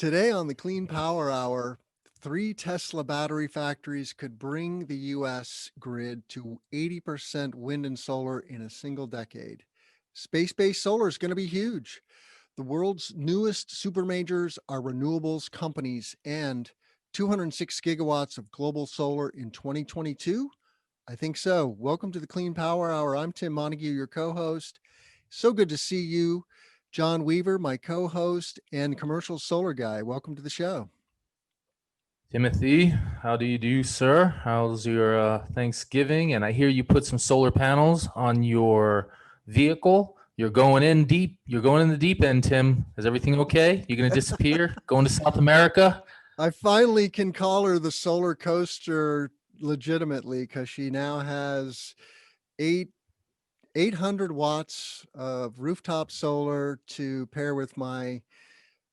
Today on the Clean Power Hour, 3 Tesla battery factories could bring the US grid to 80% wind and solar in a single decade. Space-based solar is going to be huge. The world's newest supermajors are renewables companies, and 206 gigawatts of global solar in 2022? I think so. Welcome to the Clean Power Hour. I'm Tim Montague, your co-host. So good to see you. John Weaver, my co-host and commercial solar guy. Welcome to the show. Timothy, how do you do, sir? How's your Thanksgiving? And I hear you put some solar panels on your vehicle. You're going in deep. You're going in the deep end, Tim. Is everything okay? You're going to disappear? Going to South America? I finally can call her the solar coaster legitimately because she now has 800 watts of rooftop solar to pair with my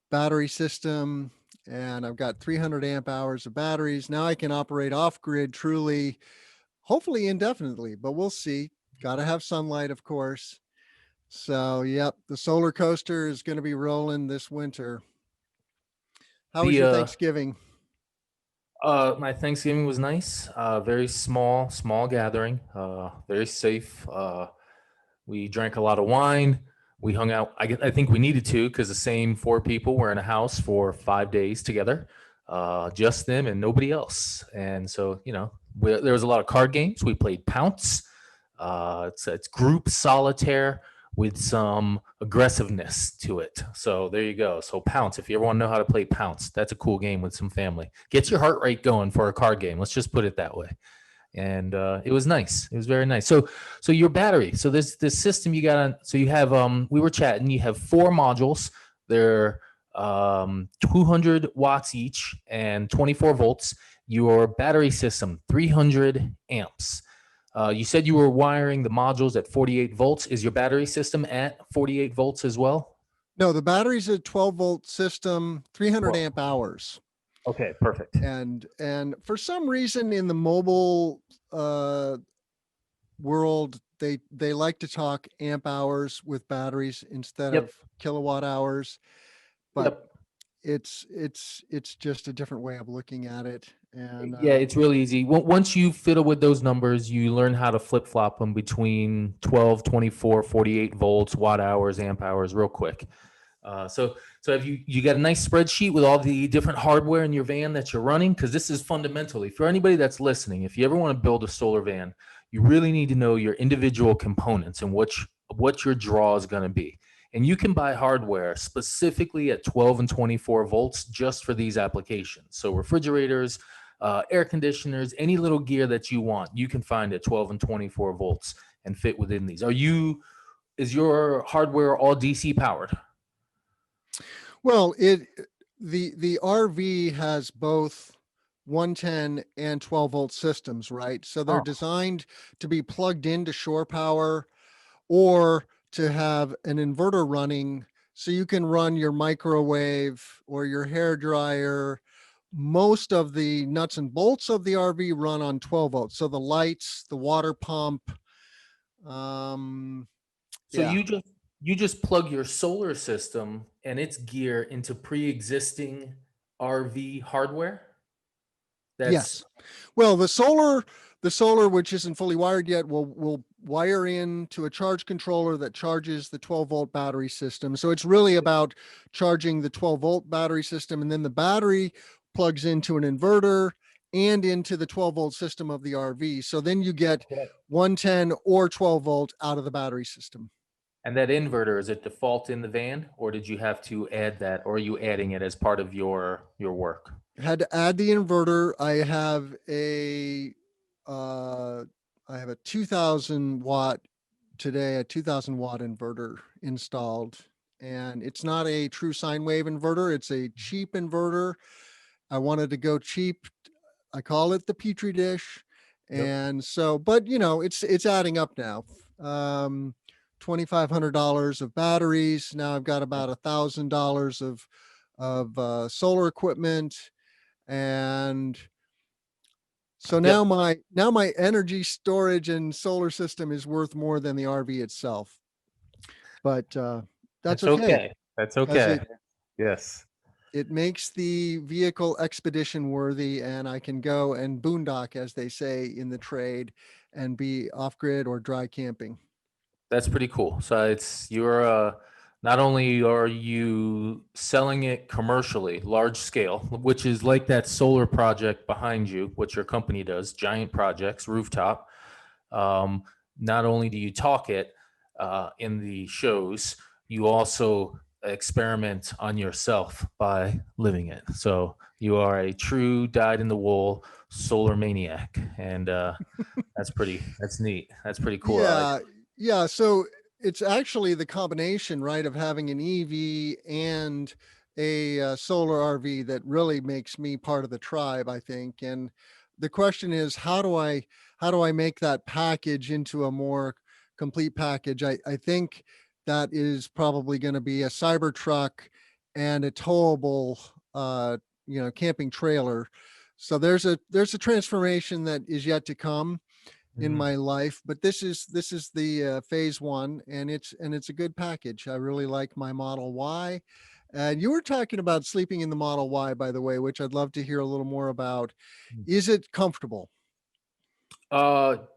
battery system, and I've got 300 amp hours of batteries. Now I can operate off grid truly, hopefully indefinitely, but we'll see. Got to have sunlight, of course. So, yep, the solar coaster is going to be rolling this winter. How was your Thanksgiving? My Thanksgiving was nice. Very small gathering. Very safe. We drank a lot of wine. We hung out. I think we needed to because the same 4 people were in a house for 5 days together, just them and nobody else. And so, there was a lot of card games. We played Pounce. It's group solitaire with some aggressiveness to it. So there you go. So Pounce, if you ever want to know how to play Pounce, that's a cool game with some family. Gets your heart rate going for a card game. Let's just put it that way. And it was nice. It was very nice. So your battery. So this system you got on. So you have we were chatting. You have 4 modules. They're 200 watts each and 24 volts. Your battery system 300 amps. You said you were wiring the modules at 48 volts. Is your battery system at 48 volts as well? No, the battery's a 12-volt system, 300 amp hours. Okay, perfect. And for some reason in the mobile world, they like to talk amp hours with batteries instead of kilowatt hours. But it's just a different way of looking at it. And yeah, it's really easy. Once you fiddle with those numbers, you learn how to flip-flop them between 12, 24, 48 volts, watt hours, amp hours real quick. So have you got a nice spreadsheet with all the different hardware in your van that you're running? Because this is fundamentally, for anybody that's listening, if you ever want to build a solar van, you really need to know your individual components and what your draw is going to be. And you can buy hardware specifically at 12 and 24 volts just for these applications. So refrigerators, air conditioners, any little gear that you want, you can find at 12 and 24 volts and fit within these. Is your hardware all DC powered? Well, the RV has both 110 and 12-volt systems, right? So they're designed to be plugged into shore power or to have an inverter running so you can run your microwave or your hair dryer. Most of the nuts and bolts of the RV run on 12 volts. So the lights, the water pump. You just plug your solar system and its gear into pre-existing RV hardware? Yes. Well, the solar, which isn't fully wired yet, will wire into a charge controller that charges the 12-volt battery system. So it's really about charging the 12-volt battery system, and then the battery plugs into an inverter and into the 12-volt system of the RV. So then you get 110 or 12 volt out of the battery system. And that inverter, is it default in the van, or did you have to add that, or are you adding it as part of your work? Had to add the inverter. I have a 2000 watt inverter installed, and it's not a true sine wave inverter. It's a cheap inverter. I wanted to go cheap. I call it the Petri dish. And so, but it's adding up now. $2,500 of batteries. Now I've got about $1,000 of solar equipment. And so now my energy storage and solar system is worth more than the RV itself. But that's okay. That's okay. Yes. It makes the vehicle expedition worthy, and I can go and boondock, as they say in the trade, and be off grid or dry camping. That's pretty cool. So you're not only are you selling it commercially, large scale, which is like that solar project behind you, what your company does, giant projects, rooftop. Um, Not only do you talk it in the shows, you also experiment on yourself by living it. So you are a true dyed in the wool solar maniac, and that's neat. That's pretty cool. Yeah, yeah. So it's actually the combination, right, of having an EV and a solar RV that really makes me part of the tribe, I think. And the question is, how do I make that package into a more complete package? I think that is probably going to be a Cybertruck and a towable, camping trailer. So there's a transformation that is yet to come in Mhm. my life, but this is the phase one, and it's a good package. I really like my Model Y. And you were talking about sleeping in the Model Y, by the way, which I'd love to hear a little more about. Is it comfortable?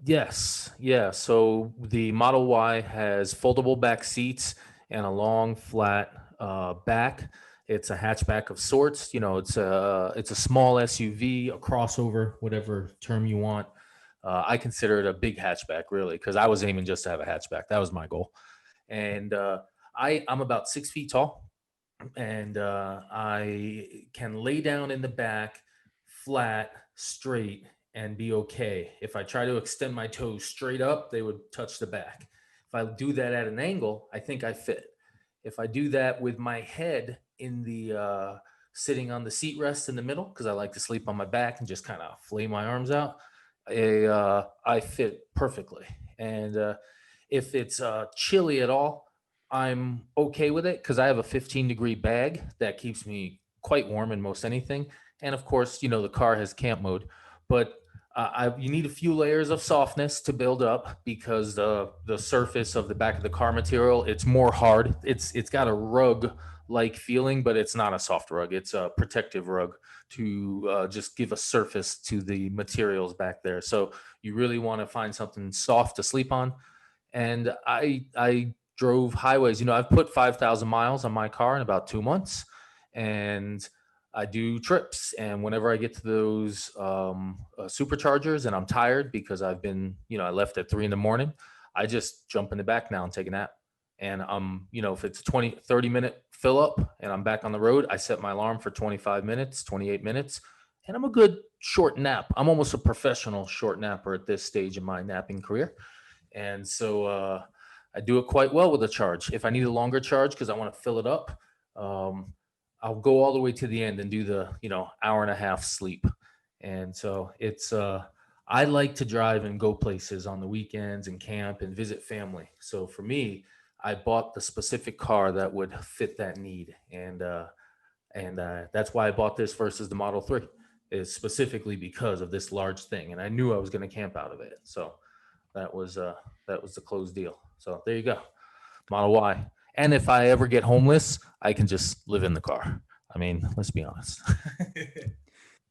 Yes, yeah. So the Model Y has foldable back seats and a long, flat back. It's a hatchback of sorts. It's a small SUV, a crossover, whatever term you want. I consider it a big hatchback, really, because I was aiming just to have a hatchback. That was my goal. And I'm about 6 feet tall, and I can lay down in the back, flat, straight, and be okay. If I try to extend my toes straight up, they would touch the back. If I do that at an angle, I think I fit. If I do that with my head in the sitting on the seat rest in the middle, because I like to sleep on my back and just kind of flay my arms out, I fit perfectly. And if it's chilly at all, I'm okay with it because I have a 15-degree bag that keeps me quite warm in most anything. And of course, the car has camp mode, but you need a few layers of softness to build up because the surface of the back of the car material, it's more hard. It's got a rug like feeling, but it's not a soft rug. It's a protective rug to just give a surface to the materials back there. So you really want to find something soft to sleep on. And I drove highways. I've put 5,000 miles on my car in about 2 months, and I do trips. And whenever I get to those superchargers and I'm tired because I left at 3 in the morning, I just jump in the back now and take a nap. And if it's a 20, 30 minute fill up and I'm back on the road, I set my alarm for 25 minutes, 28 minutes, and I'm a good short nap. I'm almost a professional short napper at this stage in my napping career. And so I do it quite well with a charge. If I need a longer charge because I want to fill it up, um, I'll go all the way to the end and do the hour and a half sleep. And so I like to drive and go places on the weekends and camp and visit family. So for me, I bought the specific car that would fit that need, and that's why I bought this versus the Model 3, is specifically because of this large thing, and I knew I was going to camp out of it. So that was uh that was the closed deal. So there you go, Model Y. And if I ever get homeless, I can just live in the car. I mean, let's be honest.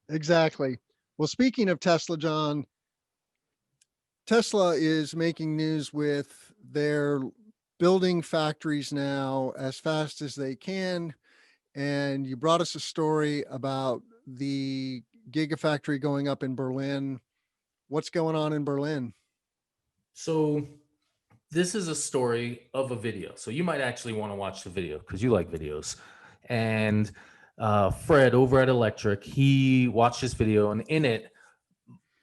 Exactly. Well, speaking of Tesla, John, Tesla is making news with their building factories now as fast as they can. And you brought us a story about the Gigafactory going up in Berlin. What's going on in Berlin? So this is a story of a video. So you might actually want to watch the video because you like videos. And Fred over at Electric, he watched this video, and in it,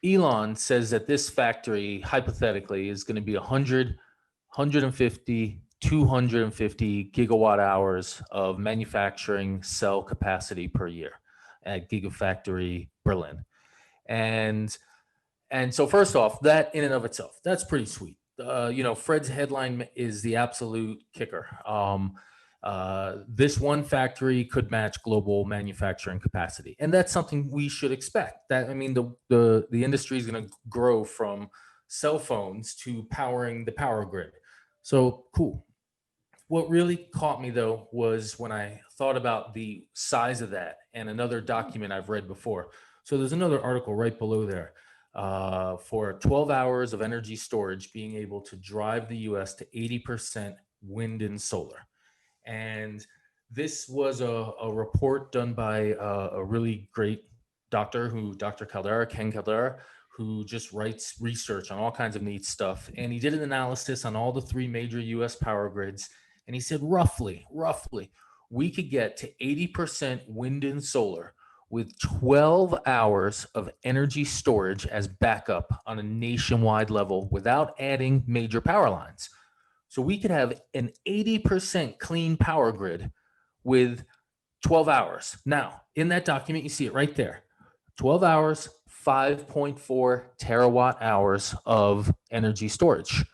Elon says that this factory hypothetically is going to be 100, 150, 250 gigawatt hours of manufacturing cell capacity per year at Gigafactory Berlin. And so first off, that in and of itself, that's pretty sweet. Fred's headline is the absolute kicker. This one factory could match global manufacturing capacity, and that's something we should expect. That I mean, the industry is going to grow from cell phones to powering the power grid. So cool. What really caught me though was when I thought about the size of that and another document I've read before. So there's another article right below there for 12 hours of energy storage being able to drive the US to 80% wind and solar. And this was a report done by a really great doctor Dr. Caldera, Ken Caldera, who just writes research on all kinds of neat stuff. And he did an analysis on all the three major US power grids. And he said, roughly, we could get to 80% wind and solar with 12 hours of energy storage as backup on a nationwide level without adding major power lines. So we could have an 80% clean power grid with 12 hours. Now, in that document, you see it right there. 12 hours, 5.4 terawatt hours of energy storage.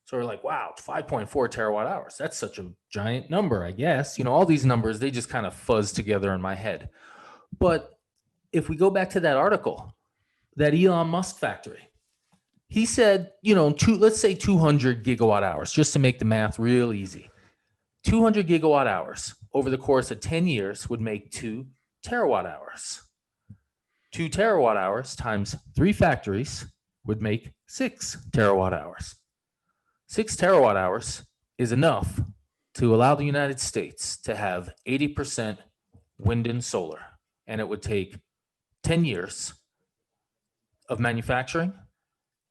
So we're like, wow, 5.4 terawatt hours. That's such a giant number, I guess. All these numbers, they just kind of fuzz together in my head. But if we go back to that article, that Elon Musk factory, he said, let's say 200 gigawatt hours, just to make the math real easy. 200 gigawatt hours over the course of 10 years would make 2 terawatt hours. 2 terawatt hours times 3 factories would make 6 terawatt hours. 6 terawatt hours is enough to allow the United States to have 80% wind and solar. And it would take 10 years of manufacturing.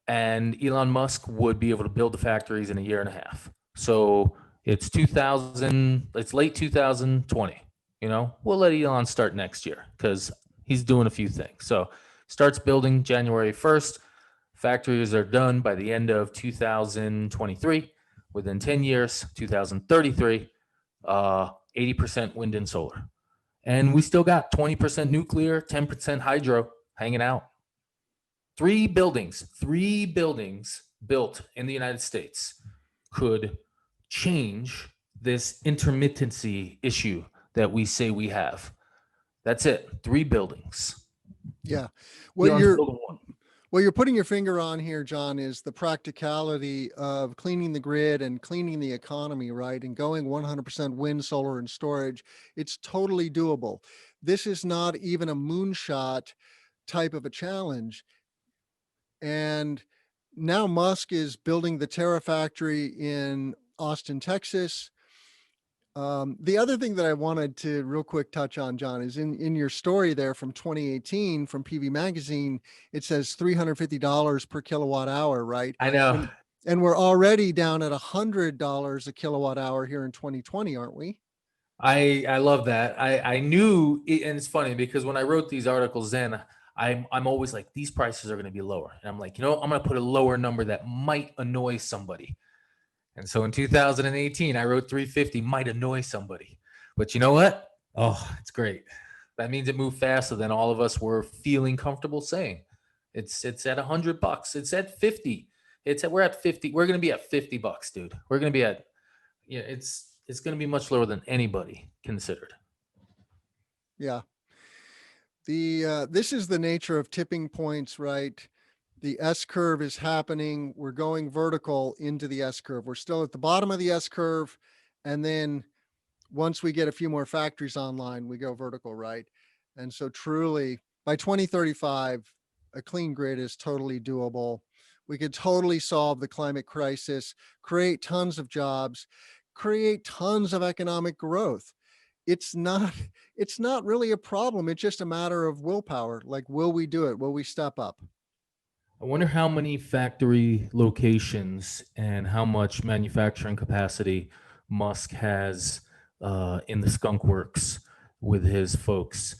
And Elon Musk would be able to build the factories in a year and a half. So it's late 2020. We'll let Elon start next year because he's doing a few things. So starts building January 1st. Factories are done by the end of 2023. Within 10 years, 2033, 80% wind and solar. And we still got 20% nuclear, 10% hydro hanging out. 3 buildings built in the United States could change this intermittency issue that we say we have. That's it. 3 buildings. Yeah. What you're putting your finger on here, John, is the practicality of cleaning the grid and cleaning the economy, right? And going 100% wind, solar, and storage. It's totally doable. This is not even a moonshot type of a challenge. And now Musk is building the Terafactory in Austin, Texas. The other thing that I wanted to real quick touch on, John, is in your story there from 2018 from PV Magazine, it says $350 per kilowatt hour, right? I know. And we're already down at $100 a kilowatt hour here in 2020, aren't we? I love that. I knew, and it's funny because when I wrote these articles then, I'm always like, these prices are going to be lower. And I'm like, I'm going to put a lower number that might annoy somebody. And so in 2018, I wrote 350 might annoy somebody. But you know what? Oh, it's great. That means it moved faster than all of us were feeling comfortable saying. It's at $100. It's at 50. We're at 50. We're going to be at $50, dude. We're going to be at, it's going to be much lower than anybody considered. Yeah. This is the nature of tipping points, right? The S curve is happening. We're going vertical into the S curve. We're still at the bottom of the S curve. And then once we get a few more factories online, we go vertical, right? And so truly by 2035, a clean grid is totally doable. We could totally solve the climate crisis, create tons of jobs, create tons of economic growth. It's not really a problem. It's just a matter of willpower. Like, will we do it? Will we step up? I wonder how many factory locations and how much manufacturing capacity Musk has in the skunk works with his folks.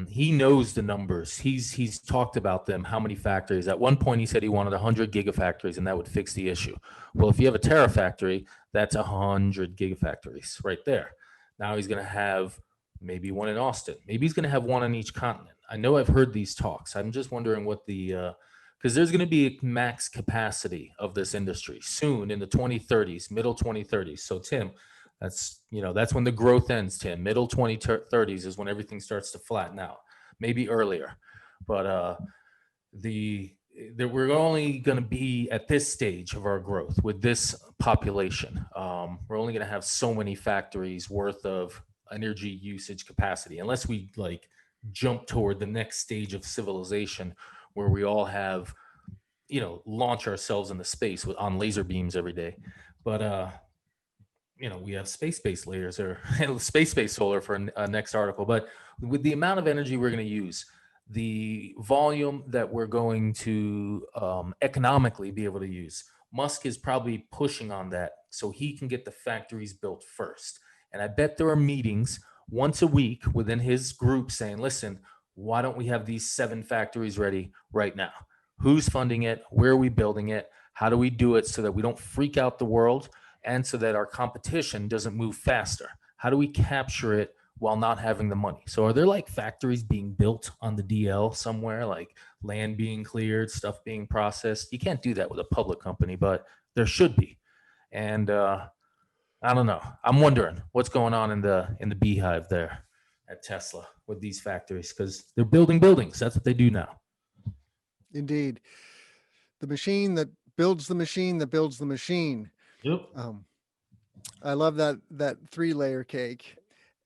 He knows the numbers. He's talked about them, how many factories. At one point, he said he wanted 100 gigafactories, and that would fix the issue. Well, if you have a terafactory, that's 100 gigafactories right there. Now he's going to have maybe one in Austin. Maybe he's going to have one on each continent. I know I've heard these talks. I'm just wondering what because there's going to be a max capacity of this industry soon in the 2030s, middle 2030s. So Tim, that's when the growth ends, Tim. Middle 2030s is when everything starts to flatten out, maybe earlier. But we're only going to be at this stage of our growth with this population. We're only going to have so many factories worth of energy usage capacity, unless we like jump toward the next stage of civilization where we all have, launch ourselves into space on laser beams every day. But we have space-based layers or space-based solar for a next article. But with the amount of energy we're going to use, the volume that we're going to economically be able to use, Musk is probably pushing on that so he can get the factories built first. And I bet there are meetings once a week within his group saying, listen, why don't we have these 7 factories ready right now? Who's funding it? Where are we building it? How do we do it so that we don't freak out the world and so that our competition doesn't move faster? How do we capture it while not having the money? So are there like factories being built on the DL somewhere, like land being cleared, stuff being processed? You can't do that with a public company, but there should be. And I don't know. I'm wondering what's going on in the beehive there at Tesla with these factories, because they're building buildings. That's what they do now. Indeed. The machine that builds the machine that builds the machine. Yep. I love that 3-layer cake.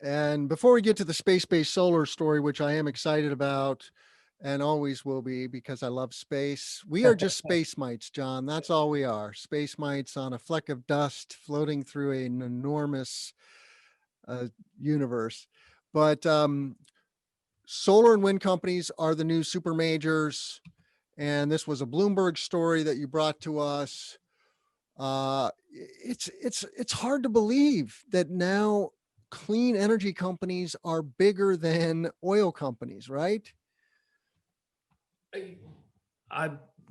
And before we get to the space-based solar story, which I am excited about and always will be because I love space, we are just space mites, John. That's all we are. Space mites on a fleck of dust floating through an enormous universe. But solar and wind companies are the new super majors. And this was a Bloomberg story that you brought to us. It's hard to believe that now clean energy companies are bigger than oil companies, right?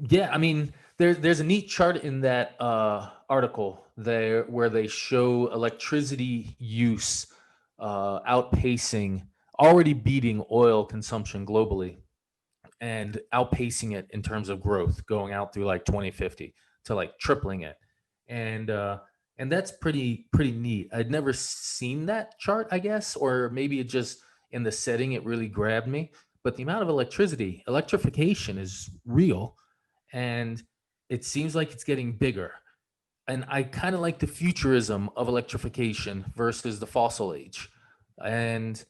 Yeah, I mean, there's a neat chart in that article there where they show electricity use outpacing, already beating oil consumption globally, and outpacing it in terms of growth, going out through like 2050 to like tripling it, and that's pretty neat. I'd never seen that chart, I guess, or maybe it just in the setting it really grabbed me. But the amount of electrification is real, and it seems like it's getting bigger. And I kind of like the futurism of electrification versus the fossil age. And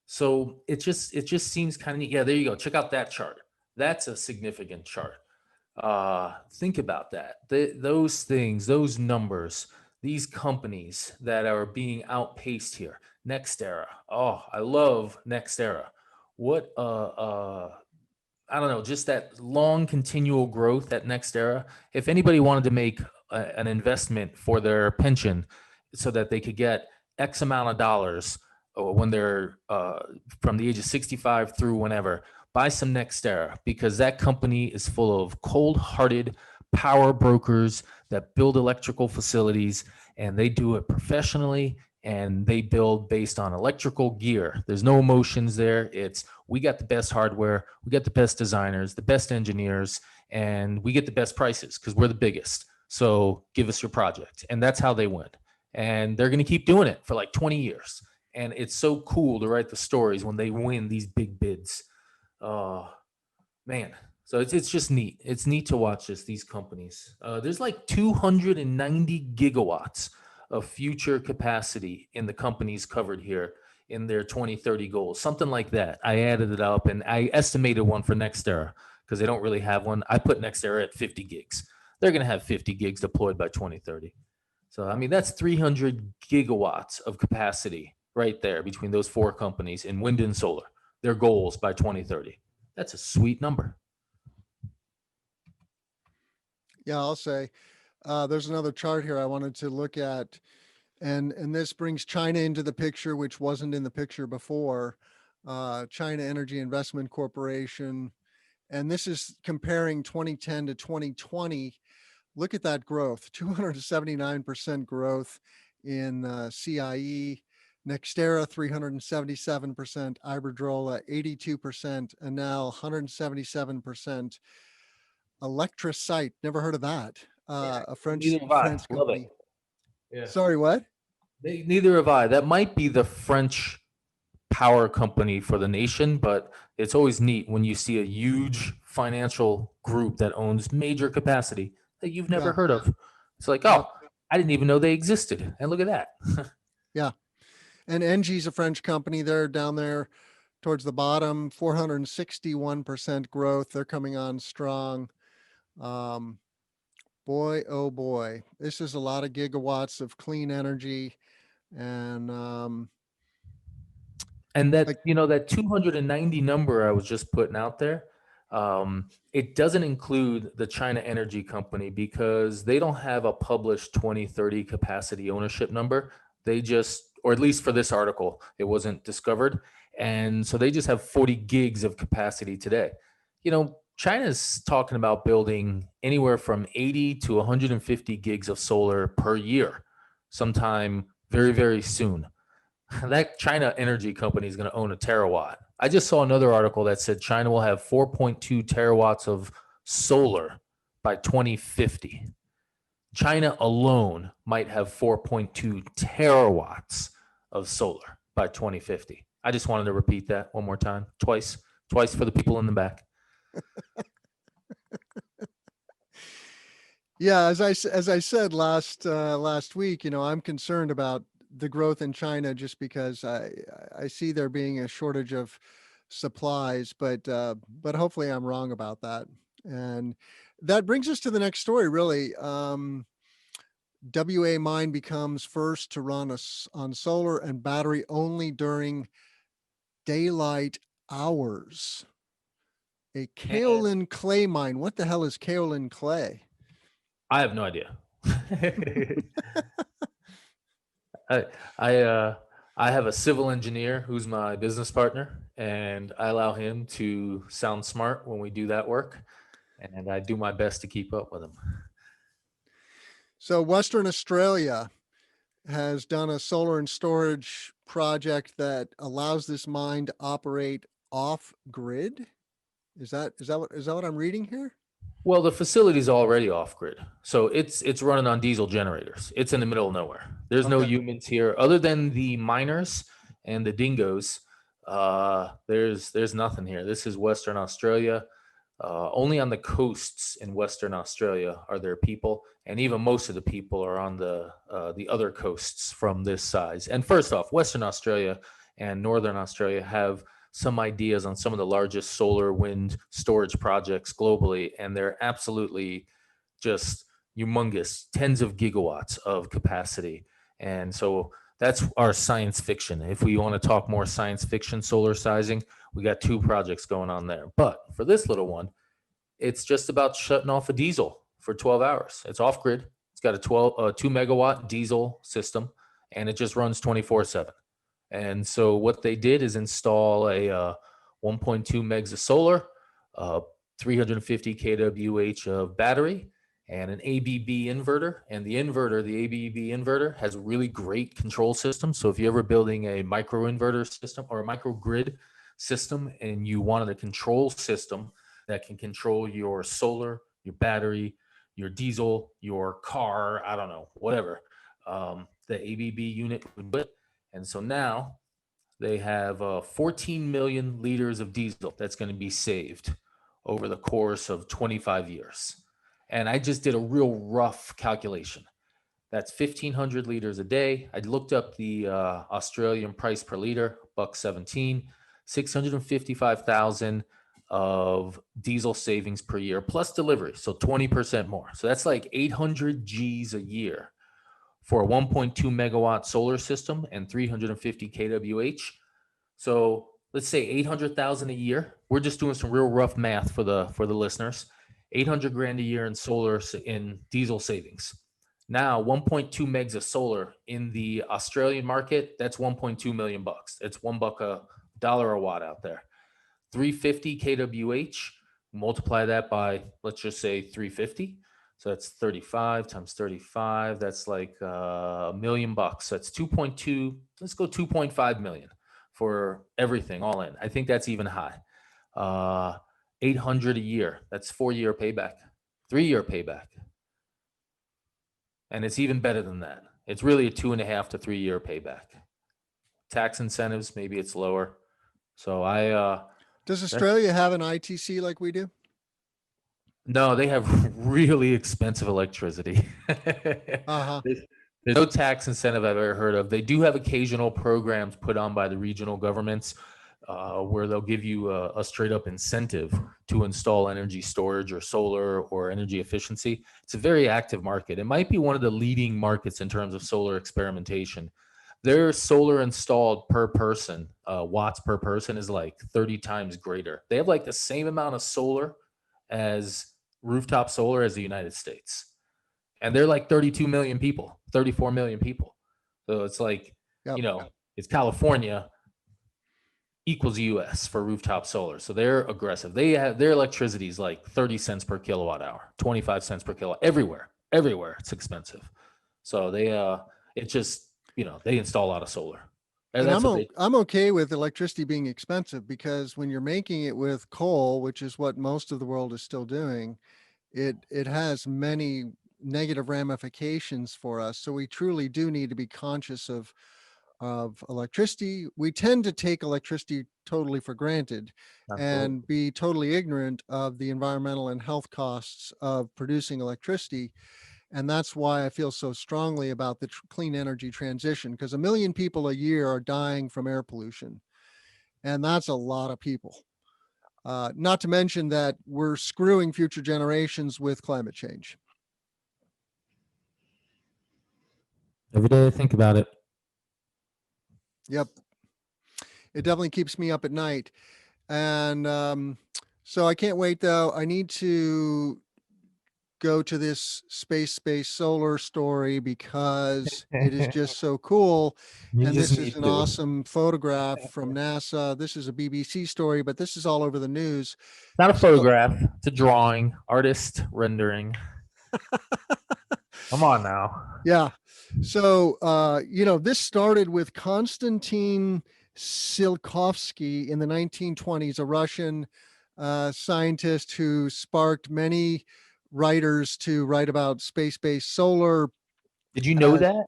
so it just seems kind of neat. Yeah, there you go. Check out that chart. That's a significant chart. Think about that. Those things, those numbers, these companies that are being outpaced here. NextEra. Oh, I love NextEra. What I don't know, just that long continual growth at NextEra. If anybody wanted to make an investment for their pension so that they could get X amount of dollars when they're from the age of 65 through whenever, buy some NextEra, because that company is full of cold-hearted power brokers that build electrical facilities, and they do it professionally, and they build based on electrical gear. There's no emotions there. It's, we got the best hardware, we got the best designers, the best engineers, and we get the best prices because we're the biggest. So give us your project. And that's how they win. And they're going to keep doing it for like 20 years. And it's so cool to write the stories when they win these big bids. Oh, man. So it's just neat. It's neat to watch these companies. There's like 290 gigawatts of future capacity in the companies covered here in their 2030 goals, something like that. I added it up and I estimated one for NextEra because they don't really have one. I put NextEra at 50 gigs. They're going to have 50 gigs deployed by 2030. So, I mean, that's 300 gigawatts of capacity right there between those 4 companies in wind and solar, their goals by 2030. That's a sweet number. Yeah, I'll say. There's another chart here I wanted to look at, and this brings China into the picture, which wasn't in the picture before. China Energy Investment Corporation, and this is comparing 2010 to 2020. Look at that growth, 279% growth in CIE, NextEra 377%, Iberdrola 82%, Enel 177%, Electricite, never heard of that. A French Love company. it. Yeah. Sorry, what? Neither have I. That might be the French power company for the nation, but it's always neat when you see a huge financial group that owns major capacity that you've never Yeah. heard of. It's like, oh, I didn't even know they existed. And look at that. Yeah. And Engie's a French company. They're down there towards the bottom, 461% growth. They're coming on strong. Um, boy, oh boy, this is a lot of gigawatts of clean energy. And And like, that 290 number I was just putting out there, it doesn't include the China Energy Company because they don't have a published 2030 capacity ownership number. They just, or at least for this article, it wasn't discovered. And so they just have 40 gigs of capacity today. China's talking about building anywhere from 80 to 150 gigs of solar per year sometime very, very soon. That China Energy Company is going to own a terawatt. I just saw another article that said China will have 4.2 terawatts of solar by 2050. China alone might have 4.2 terawatts of solar by 2050. I just wanted to repeat that one more time, twice for the people in the back. yeah, as I said last week, I'm concerned about the growth in China just because I see there being a shortage of supplies, but hopefully I'm wrong about that. And that brings us to the next story, really. WA mine becomes first to run on solar and battery only during daylight hours. A kaolin clay mine. What the hell is kaolin clay? I have no idea. I I I have a civil engineer who's my business partner, and I allow him to sound smart when we do that work, and I do my best to keep up with him. So Western Australia has done a solar and storage project that allows this mine to operate off grid. Is that what I'm reading here? Well, the facility's already off grid, so it's running on diesel generators. It's in the middle of nowhere. There's no Okay. humans here other than the miners and the dingoes. There's nothing here. This is Western Australia. Only on the coasts in Western Australia are there people, and even most of the people are on the other coasts from this size. And first off, Western Australia and Northern Australia have some ideas on some of the largest solar wind storage projects globally, and they're absolutely just humongous, tens of gigawatts of capacity. And so that's our science fiction. If we want to talk more science fiction solar sizing, we got two projects going on there. But for this little one, it's just about shutting off a diesel for 12 hours. It's off grid. It's got a 2 megawatt diesel system, and it just runs 24/7. And so what they did is install a 1.2 megs of solar, 350 kWh of battery, and an ABB inverter. And the ABB inverter, has a really great control system. So if you're ever building a micro inverter system or a microgrid system and you wanted a control system that can control your solar, your battery, your diesel, your car, I don't know, whatever, the ABB unit would do it. And so now they have 14 million liters of diesel that's going to be saved over the course of 25 years. And I just did a real rough calculation. That's 1,500 liters a day. I looked up the Australian price per liter, $1.17, 655,000 of diesel savings per year plus delivery, so 20% more. So that's like 800 G's a year for a 1.2 megawatt solar system and 350 kWh. So let's say 800,000 a year. We're just doing some real rough math for the listeners. 800 grand a year in solar in diesel savings. Now 1.2 megs of solar in the Australian market, that's 1.2 million bucks. It's $1 a watt out there. 350 kWh, multiply that by, let's just say 350. So that's 35 times 35. That's like $1 million. That's 2.2. Let's go 2.5 million for everything all in. I think that's even high. 800 a year. That's 4-year payback, 3-year payback. And it's even better than that. It's really a 2.5 to 3-year payback. Tax incentives, maybe it's lower. So Does Australia have an ITC like we do? No, they have really expensive electricity. Uh-huh. There's no tax incentive I've ever heard of. They do have occasional programs put on by the regional governments where they'll give you a straight up incentive to install energy storage or solar or energy efficiency. It's a very active market. It might be one of the leading markets in terms of solar experimentation. Their solar installed per person, watts per person, is like 30 times greater. They have like the same amount of solar as rooftop solar as the United States. And they're like 32 million people, 34 million people. So it's like, Yep. it's California equals US for rooftop solar. So they're aggressive. They have their electricity is like 30 cents per kilowatt hour, 25 cents per kilowatt everywhere. It's expensive. So it's just, they install a lot of solar. And That's what I'm okay with electricity being expensive because when you're making it with coal, which is what most of the world is still doing, it has many negative ramifications for us. So we truly do need to be conscious of electricity. We tend to take electricity totally for granted absolutely. and be totally ignorant of the environmental and health costs of producing electricity. And that's why I feel so strongly about the clean energy transition, because 1 million people a year are dying from air pollution. And that's a lot of people. Not to mention that we're screwing future generations with climate change. Every day I think about it. Yep. It definitely keeps me up at night. And so I can't wait, though. I need to go to this space solar story because it is just so cool. And this is an awesome photograph from NASA. This is a BBC story, but this is all over the news. Not a photograph. It's a drawing, artist rendering. Come on now. Yeah. So, this started with Konstantin Tsiolkovsky in the 1920s, a Russian scientist who sparked many writers to write about space-based solar. Did you know that?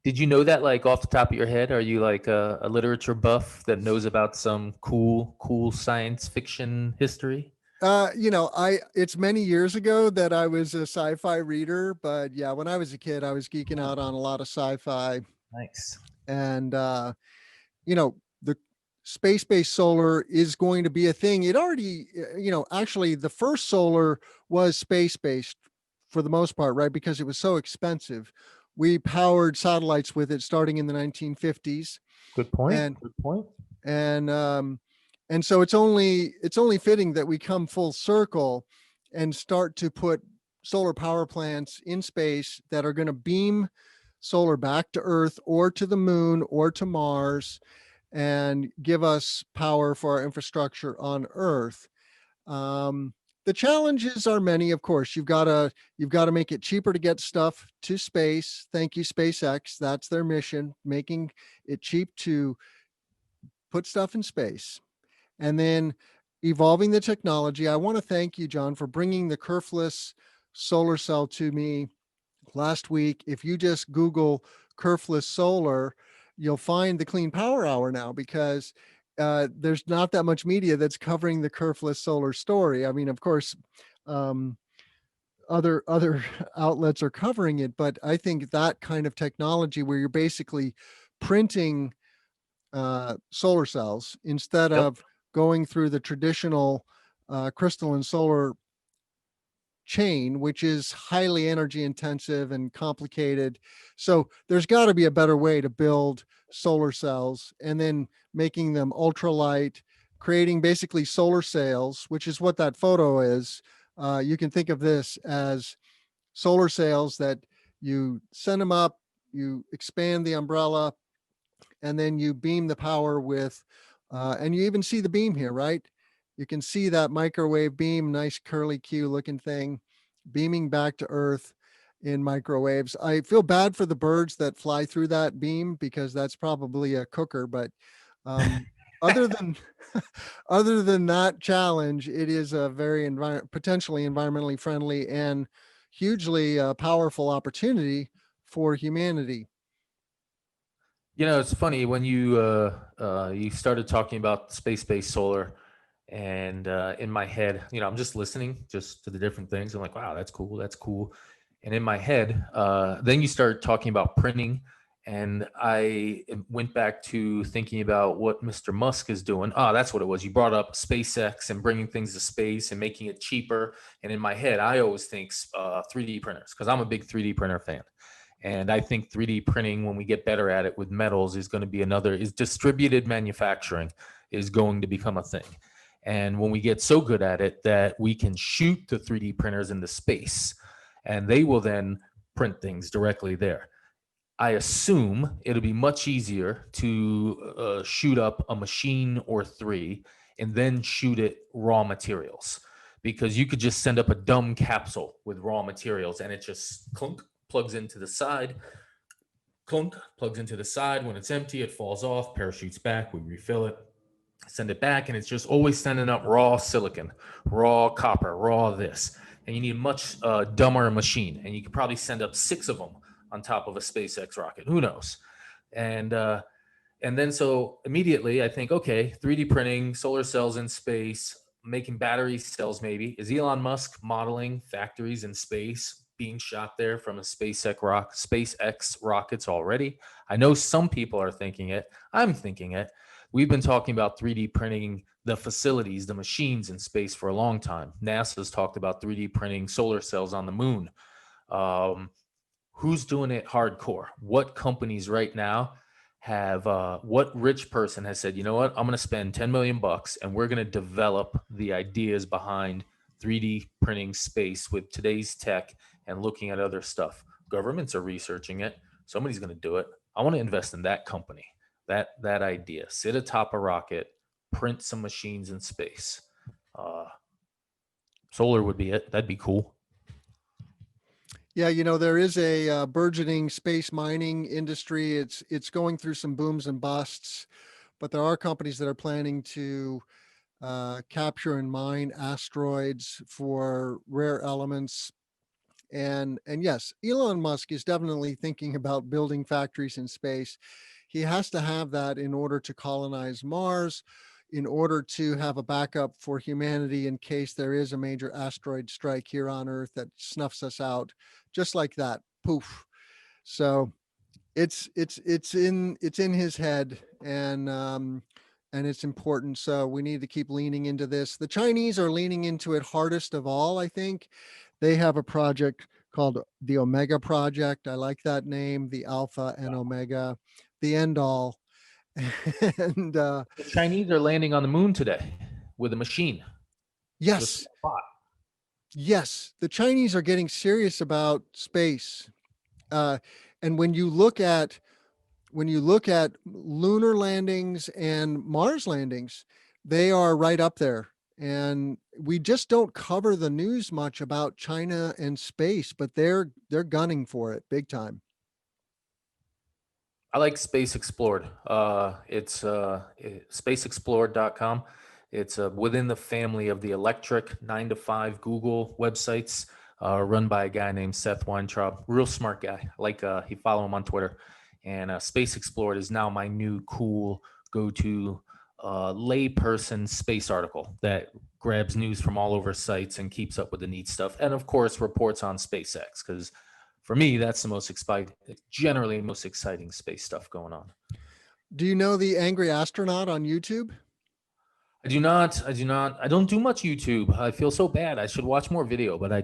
Did you know that, like, off the top of your head? Are you like a literature buff that knows about some cool science fiction history? It's many years ago that I was a sci-fi reader, but yeah, when I was a kid, I was geeking out on a lot of sci-fi. Nice. And the space-based solar is going to be a thing. It already, actually the first solar was space-based for the most part, right? Because it was so expensive. We powered satellites with it starting in the 1950s. Good point. Good point. And so it's only fitting that we come full circle and start to put solar power plants in space that are going to beam solar back to Earth or to the moon or to Mars and give us power for our infrastructure on Earth. The challenges are many, of course. You've got to make it cheaper to get stuff to space. Thank you, SpaceX. That's their mission, making it cheap to put stuff in space. And then evolving the technology. I want to thank you, John, for bringing the kerfless solar cell to me last week. If you just Google kerfless solar, you'll find the Clean Power Hour now, because there's not that much media that's covering the kerfless solar story. I mean, of course, other outlets are covering it, but I think that kind of technology where you're basically printing solar cells instead of going through the traditional crystalline solar chain, which is highly energy intensive and complicated. So there's got to be a better way to build solar cells, and then making them ultralight, creating basically solar sails, which is what that photo is. You can think of this as solar sails that you send them up, you expand the umbrella, and then you beam the power with, and you even see the beam here, right? You can see that microwave beam, nice curly Q looking thing, beaming back to Earth in microwaves. I feel bad for the birds that fly through that beam, because that's probably a cooker, but other than that challenge, it is a very potentially environmentally friendly and hugely powerful opportunity for humanity. It's funny when you started talking about space-based solar, and in my head, I'm just listening just to the different things. I'm like, wow, that's cool. And in my head, then you start talking about printing. And I went back to thinking about what Mr. Musk is doing. Ah, that's what it was. You brought up SpaceX and bringing things to space and making it cheaper. And in my head, I always think 3D printers, because I'm a big 3D printer fan. And I think 3D printing, when we get better at it with metals, is going to be is distributed manufacturing is going to become a thing. And when we get so good at it that we can shoot the 3D printers into space, and they will then print things directly there. I assume it'll be much easier to shoot up a machine or three and then shoot it raw materials, because you could just send up a dumb capsule with raw materials and it just clunk, plugs into the side, clunk, plugs into the side. When it's empty, it falls off, parachutes back, we refill it, send it back, and it's just always sending up raw silicon, raw copper, raw this. And you need a much dumber machine, and you could probably send up 6 of them on top of a SpaceX rocket. Who knows? And then so immediately I think, okay, 3D printing, solar cells in space, making battery cells maybe. Is Elon Musk modeling factories in space being shot there from a SpaceX rockets already? I know some people are thinking it. I'm thinking it. We've been talking about 3D printing the facilities, the machines in space for a long time. NASA's talked about 3D printing solar cells on the moon. Who's doing it hardcore? What companies right now have, what rich person has said, you know what, I'm going to spend 10 million bucks and we're going to develop the ideas behind 3D printing space with today's tech and looking at other stuff? Governments are researching it. Somebody's going to do it. I want to invest in that company, that idea. Sit atop a rocket, print some machines in space. Solar would be it. That'd be cool. Yeah, there is a burgeoning space mining industry. It's going through some booms and busts, but there are companies that are planning to capture and mine asteroids for rare elements. And yes, Elon Musk is definitely thinking about building factories in space. He has to have that in order to colonize Mars, in order to have a backup for humanity in case there is a major asteroid strike here on Earth that snuffs us out just like that. Poof. So it's in his head, and it's important. So we need to keep leaning into this. The Chinese are leaning into it hardest of all, I think. They have a project called the Omega Project. I like that name, the Alpha and Omega, the end all. And The Chinese are landing on the moon today with a machine. yes, yes, the Chinese are getting serious about space. And when you look at lunar landings and Mars landings, they are right up there. And we just don't cover the news much about China and space, but they're gunning for it big time. I like Space Explored. It's spaceexplored.com. It's within the family of the Electric 9 to 5 Google websites, run by a guy named Seth Weintraub. Real smart guy. He follow him on Twitter. And Space Explored is now my new cool go-to layperson space article that grabs news from all over sites and keeps up with the neat stuff. And of course, reports on SpaceX, because for me, that's the most generally most exciting space stuff going on. Do you know the Angry Astronaut on YouTube? I do not. I don't do much YouTube. I feel so bad. I should watch more video, but I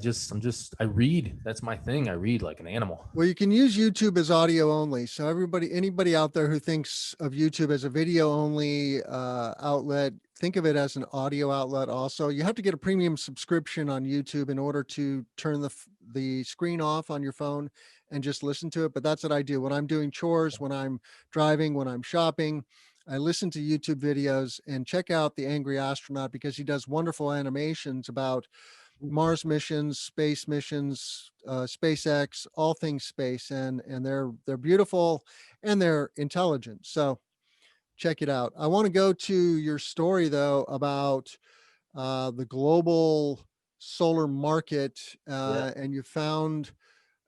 read. That's my thing. I read like an animal. Well, you can use YouTube as audio only. So anybody out there who thinks of YouTube as a video only outlet, think of it as an audio outlet also. You have to get a premium subscription on YouTube in order to turn the screen off on your phone and just listen to it. But that's what I do when I'm doing chores, when I'm driving, when I'm shopping. I listen to YouTube videos and check out the Angry Astronaut because he does wonderful animations about Mars missions, space missions, SpaceX, all things space, and they're beautiful and they're intelligent. So check it out. I want to go to your story though about the global solar market, and you found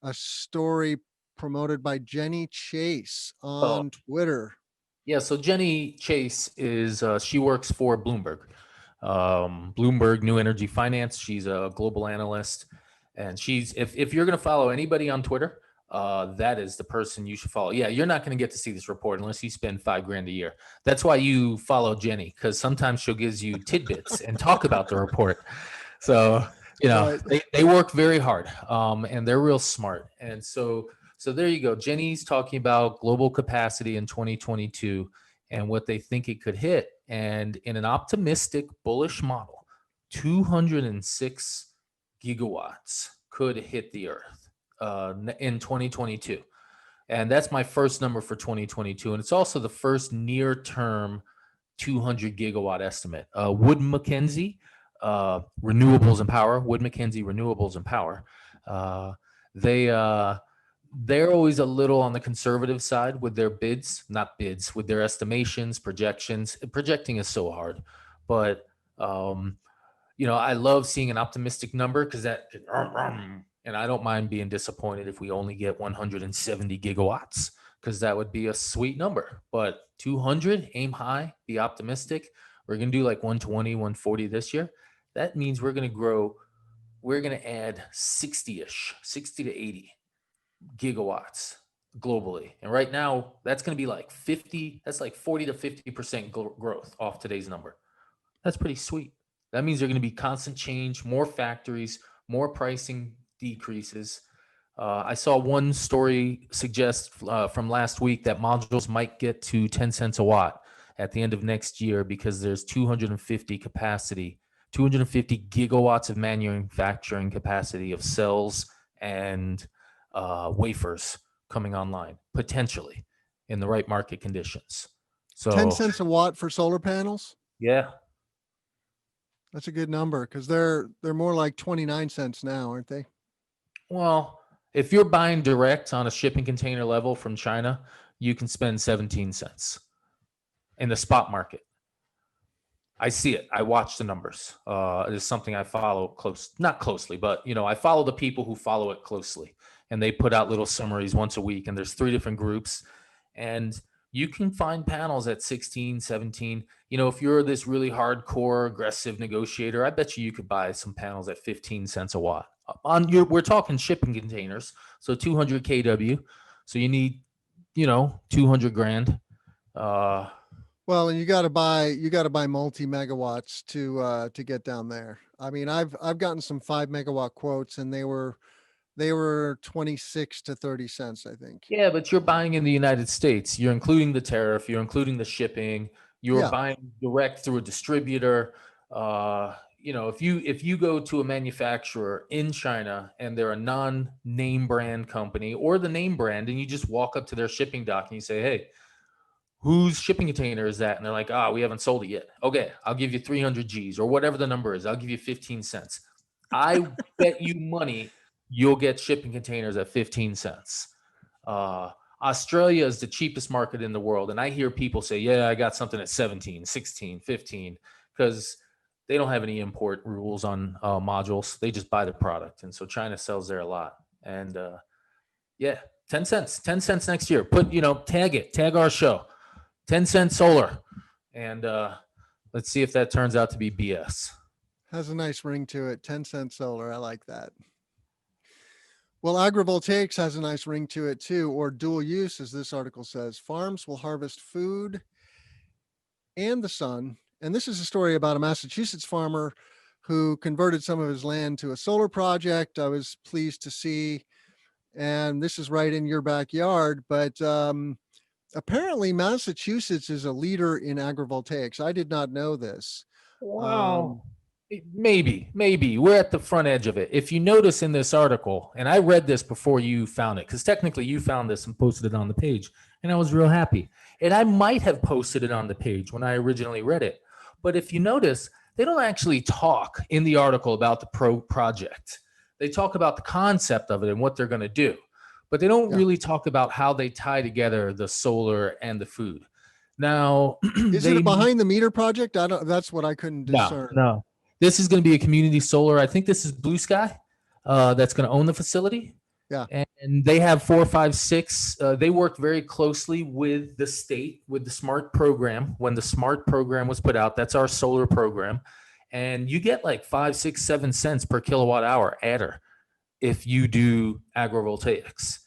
a story promoted by Jenny Chase Oh, on Twitter. yeah. So Jenny Chase is she works for Bloomberg, Bloomberg New Energy Finance. She's a global analyst, And she's if you're going to follow anybody on Twitter, that is the person you should follow. Yeah, you're not going to get to see this report unless you spend $5,000 a year. That's why you follow Jenny, because sometimes she'll give you tidbits and talk about the report. So Right. they work very hard, and they're real smart. And so there you go. Jenny's talking about global capacity in 2022 and what they think it could hit. And in an optimistic, bullish model, 206 gigawatts could hit the Earth in 2022. And that's my first number for 2022. And it's also the first near term 200 gigawatt estimate. Wood Mackenzie, Renewables and Power, Wood Mackenzie Renewables and Power, they're always a little on the conservative side with their with their estimations, projections. Projecting is so hard, but I love seeing an optimistic number because and I don't mind being disappointed if we only get 170 gigawatts, because that would be a sweet number. But 200, aim high, be optimistic. We're going to do like 120, 140 this year. That means we're going to grow. We're going to add 60 to 80 gigawatts globally. And right now, that's going to be like 50. That's like 40 to 50% growth off today's number. That's pretty sweet. That means there's going to be constant change, more factories, more pricing decreases. I saw one story suggest from last week that modules might get to 10 cents a watt at the end of next year because there's 250 gigawatts of manufacturing capacity of cells and wafers coming online, potentially in the right market conditions. So 10 cents a watt for solar panels. Yeah. That's a good number because they're more like 29 cents now, aren't they? Well, if you're buying direct on a shipping container level from China, you can spend 17 cents in the spot market. I see it. I watch the numbers. It is something I follow not closely, but I follow the people who follow it closely, and they put out little summaries once a week, and there's 3 different groups, and you can find panels at 16, 17. If you're this really hardcore, aggressive negotiator, I bet you could buy some panels at 15 cents a watt. We're talking shipping containers, so 200 kW. So you need, 200 grand. Well, and you got to buy multi megawatts to get down there. I mean, I've gotten some 5 megawatt quotes, and they were 26 to 30 cents, I think. Yeah, but you're buying in the United States. You're including the tariff. You're including the shipping. You're buying direct through a distributor. If you go to a manufacturer in China and they're a non-name brand company or the name brand, and you just walk up to their shipping dock and you say, "Hey, whose shipping container is that?" And they're like, "We haven't sold it yet." "Okay, I'll give you 300 G's or whatever the number is. I'll give you 15 cents. I bet you money you'll get shipping containers at 15 cents. Australia is the cheapest market in the world. And I hear people say, "Yeah, I got something at 17, 16, 15, because they don't have any import rules on modules. They just buy the product. And so China sells there a lot. And 10 cents next year. Tag our show. 10 cent solar. And let's see if that turns out to be BS. Has a nice ring to it. 10 cent solar. I like that. Well, agrivoltaics has a nice ring to it too, or dual use, as this article says. Farms will harvest food and the sun. And this is a story about a Massachusetts farmer who converted some of his land to a solar project. I was pleased to see, and this is right in your backyard, but apparently Massachusetts is a leader in agrivoltaics. I did not know this. Wow. Maybe we're at the front edge of it. If you notice in this article, and I read this before you found it, because technically you found this and posted it on the page, and I was real happy. And I might have posted it on the page when I originally read it. But if you notice, they don't actually talk in the article about the project. They talk about the concept of it and what they're going to do, but they don't really talk about how they tie together the solar and the food. Now, is it a behind the meter project? That's what I couldn't discern. No. This is going to be a community solar. I think this is Blue Sky that's going to own the facility. Yeah. And they have 4, 5, 6. They worked very closely with the state, with the SMART program. When the SMART program was put out, that's our solar program. And you get like 5, 6, 7 cents per kilowatt hour adder. if you do agrivoltaics.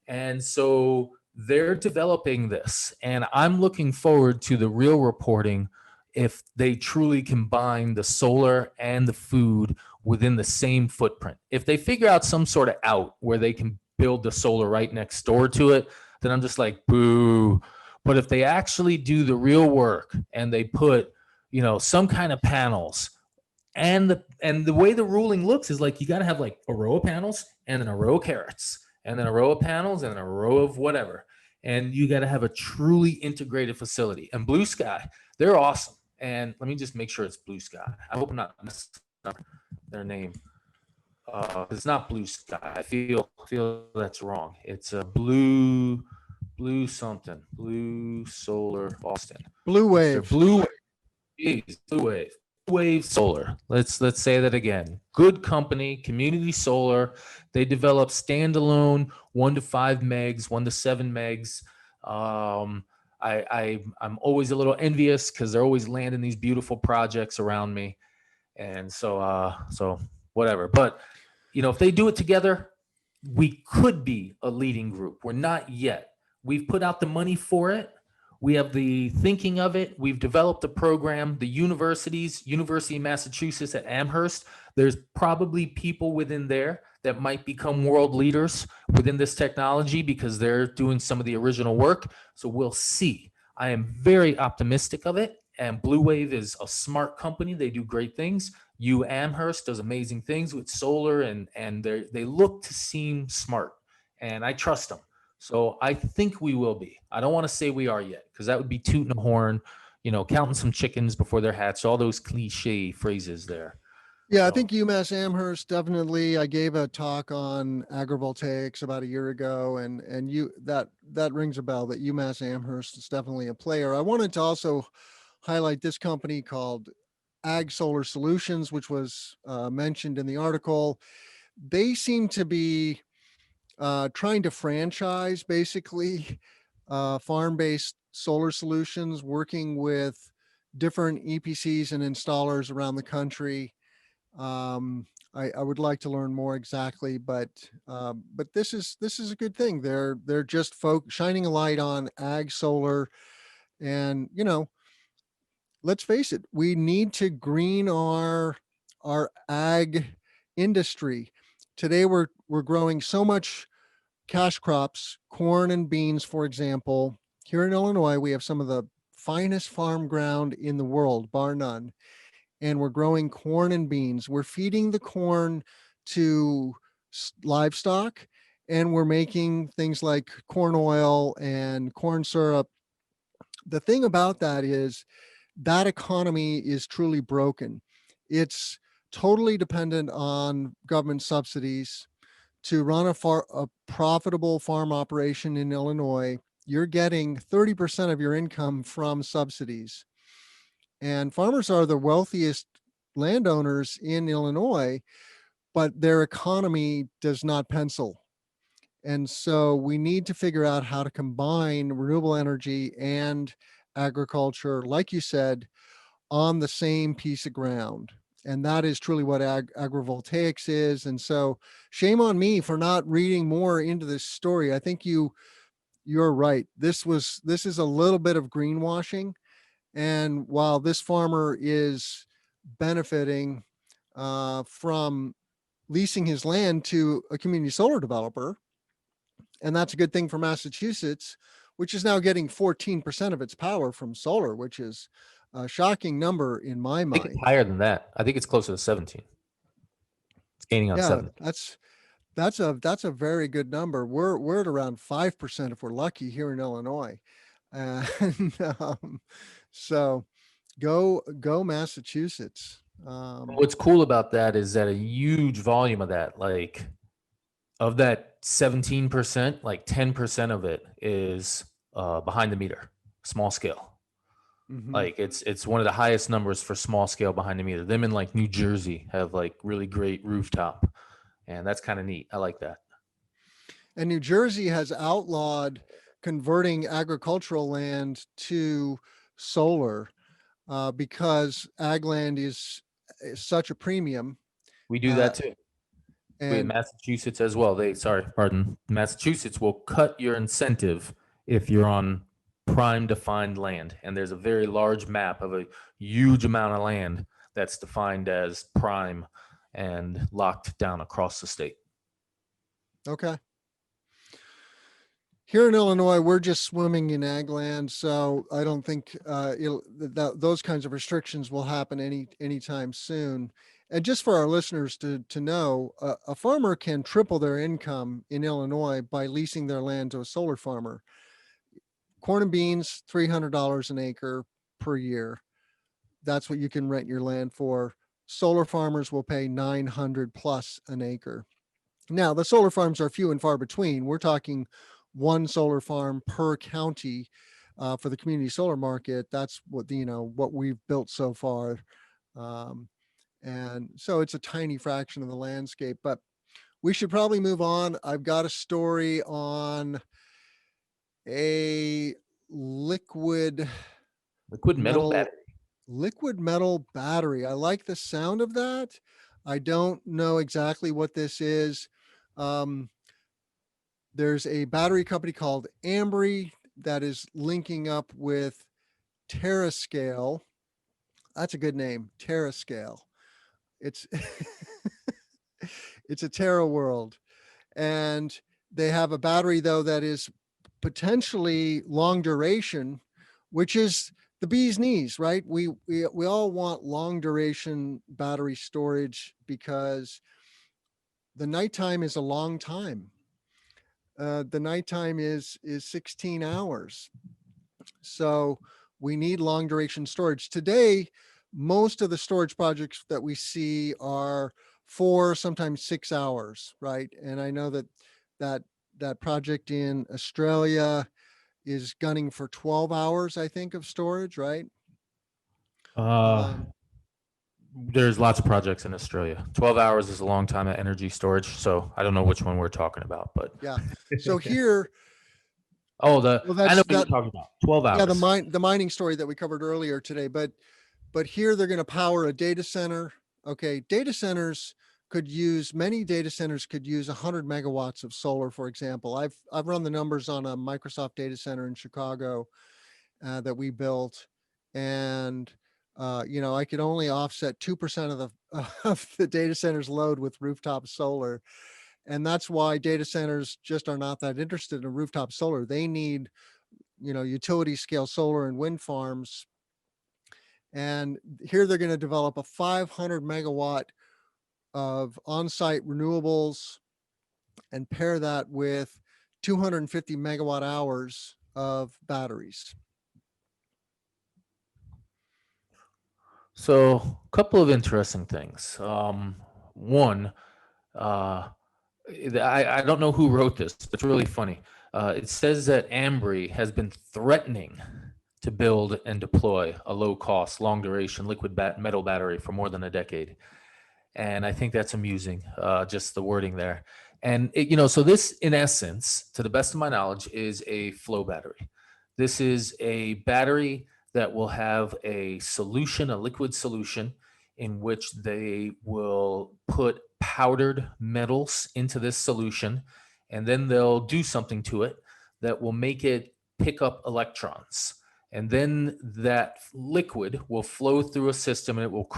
And so they're developing this, and I'm looking forward to the real reporting if they truly combine the solar and the food within the same footprint. If they figure out some sort of out where they can build the solar right next door to it, then I'm just like, boo. But if they actually do the real work and they put, some kind of panels, and the way the ruling looks is like you got to have like a row of panels and then a row of carrots and then a row of panels and then a row of whatever, and you got to have a truly integrated facility. And Blue Sky, they're awesome. And let me just make sure it's Blue Sky. I hope I'm not messing up their name. It's not Blue Sky. I feel that's wrong. It's a blue something. Blue Solar Boston. Blue They're Wave. Blue Wave. Wave Solar. Let's say that again. Good company, Community Solar. They develop standalone 1 to 5 megs, 1 to 7 megs. I'm always a little envious because they're always landing these beautiful projects around me, and so whatever. But if they do it together, we could be a leading group. We're not yet. We've put out the money for it. We have the thinking of it. We've developed a program. The University of Massachusetts at Amherst, there's probably people within there that might become world leaders within this technology because they're doing some of the original work. So we'll see. I am very optimistic of it. And Blue Wave is a smart company. They do great things. Amherst does amazing things with solar, and they look to seem smart. And I trust them. So I think we will be. I don't want to say we are yet because that would be tooting a horn, counting some chickens before they're hatched, all those cliche phrases there. Yeah, I think UMass Amherst definitely. I gave a talk on agrivoltaics about a year ago, and that rings a bell. That UMass Amherst is definitely a player. I wanted to also highlight this company called Ag Solar Solutions, which was mentioned in the article. They seem to be trying to franchise basically farm-based solar solutions, working with different EPCs and installers around the country. I would like to learn more exactly, but this is a good thing. They're just shining a light on ag solar, and let's face it, we need to green our ag industry. Today we're growing so much cash crops, corn and beans, for example. Here in Illinois, we have some of the finest farm ground in the world, bar none. And we're growing corn and beans. We're feeding the corn to livestock, and we're making things like corn oil and corn syrup. The thing about that is that economy is truly broken. It's totally dependent on government subsidies. To run a profitable farm operation in Illinois, you're getting 30% of your income from subsidies. And farmers are the wealthiest landowners in Illinois, but their economy does not pencil. And so we need to figure out how to combine renewable energy and agriculture, like you said, on the same piece of ground. And that is truly what agrivoltaics is. And so shame on me for not reading more into this story. I think you're right. This is a little bit of greenwashing. And while this farmer is benefiting from leasing his land to a community solar developer, and that's a good thing for Massachusetts, which is now getting 14% of its power from solar, which is a shocking number in my I think it's mind. higher than that. I think it's closer to 17. It's gaining on Yeah, 7. that's a very good number. We're at around 5% if we're lucky here in Illinois. And so go Massachusetts. What's cool about that is that a huge volume of that, like of that 17%, like 10% of it is behind the meter, small scale. Mhm. Like it's one of the highest numbers for small scale behind the meter. Them in like New Jersey have like really great rooftop, and that's kind of neat. I like that. And New Jersey has outlawed converting agricultural land to solar because ag land is such a premium. We do Uh, that too. Wait, And Massachusetts as well. Pardon. Massachusetts will cut your incentive if you're on prime defined land. And there's a very large map of a huge amount of land that's defined as prime and locked down across the state. okay. Here in Illinois, we're just swimming in ag land, so I don't think those kinds of restrictions will happen anytime soon. And just for our listeners to know, a farmer can triple their income in Illinois by leasing their land to a solar farmer. Corn and beans, $300 an acre per year. That's what you can rent your land for. Solar farmers will pay 900 plus an acre. Now, the solar farms are few and far between. We're talking one solar farm per county for the community solar market. That's what what we've built so far, and so it's a tiny fraction of the landscape. But we should probably move on. I've got a story on a liquid Liquid metal metal battery. liquid metal battery. I like the sound of that. I don't know exactly what this is. Um, there's a battery company called Ambry that is linking up with TerraScale. That's a good name, TerraScale. It's it's a Terra world, and they have a battery though that is potentially long duration, which is the bee's knees, right? We all want long duration battery storage because the nighttime is a long time. The nighttime is 16 hours. So we need long duration storage. Today, most of the storage projects that we see are 4, sometimes 6 hours, right? And I know that that project in Australia is gunning for 12 hours, I think, of storage, right? Uh, Um, there's lots of projects in Australia. 12 hours is a long time at energy storage. So I don't know which one we're talking about, but yeah. So here, oh, well, I know that's what you're that. talking about. 12 Yeah, hours. the mining story that we covered earlier today, but here they're going to power a data center. Okay, many data centers could use 100 megawatts of solar, for example. I've run the numbers on a Microsoft data center in Chicago that we built, and I could only offset 2% of the of the data center's load with rooftop solar, and that's why data centers just are not that interested in rooftop solar. They need utility scale solar and wind farms. And here they're going to develop a 500 megawatt of on-site renewables and pair that with 250 megawatt hours of batteries. So, a couple of interesting things. One, uh, I don't know who wrote this, but it's really funny. It says that Ambry has been threatening to build and deploy a low cost, long duration liquid metal battery for more than a decade. And I think that's amusing, just the wording there. And, so this, in essence, to the best of my knowledge, is a flow battery. This is a battery that will have a solution, a liquid solution, in which they will put powdered metals into this solution, and then they'll do something to it that will make it pick up electrons. And then that liquid will flow through a system and it will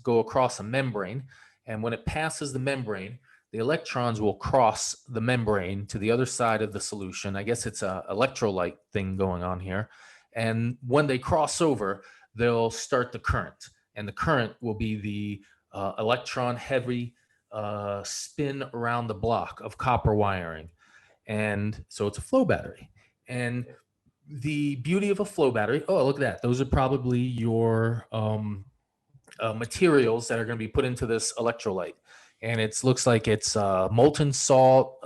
go across a membrane. And when it passes the membrane, the electrons will cross the membrane to the other side of the solution. I guess it's a electrolyte thing going on here. And when they cross over, they'll start the current. And the current will be the electron heavy spin around the block of copper wiring. And so it's a flow battery. And the beauty of a flow battery, oh, look at that. Those are probably your materials that are going to be put into this electrolyte. And it looks like it's molten salt